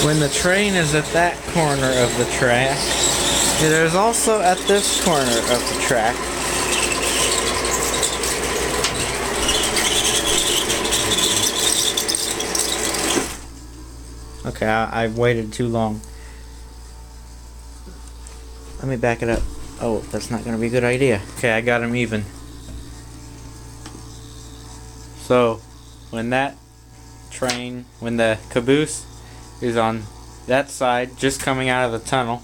When the train is at that corner of the track, it is also at this corner of the track. Okay, I waited too long. Let me back it up. Oh, that's not going to be a good idea. Okay, I got him even. So, when that train, when the caboose is on that side, just coming out of the tunnel,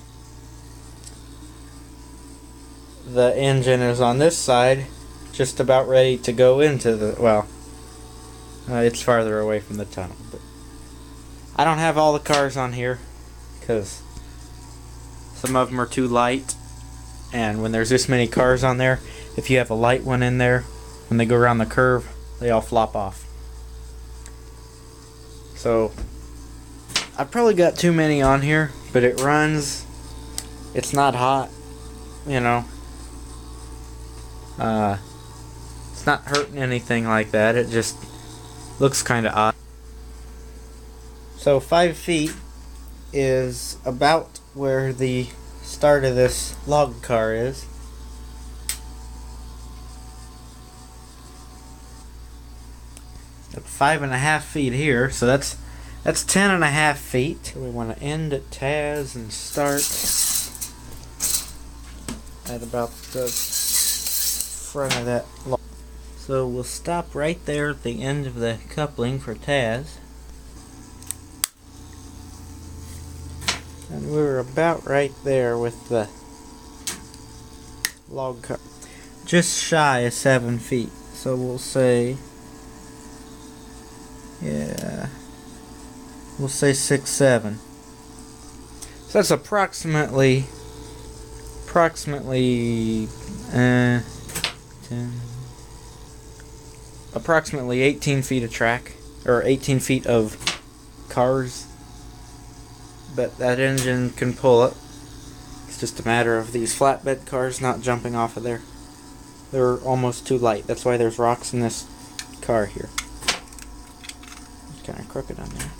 the engine is on this side, just about ready to go into the, well, it's farther away from the tunnel, but I don't have all the cars on here because some of them are too light, and when there's this many cars on there, if you have a light one in there, when they go around the curve, they all flop off. So I've probably got too many on here, but it runs. It's not hot, you know. It's not hurting anything like that. It just looks kind of odd. So 5 feet is about where the start of this log car is. At 5.5 feet here, so that's 10.5 feet. We want to end at Taz and start at about the front of that log. So we'll stop right there at the end of the coupling for Taz. And we're about right there with the log car. Just shy of 7 feet. So we'll say, yeah, we'll say 6, 7. So that's approximately 10, approximately 18 feet of track, or 18 feet of cars. But that engine can pull it. It's just a matter of these flatbed cars not jumping off of there. They're almost too light. That's why there's rocks in this car here. It's kind of crooked on there.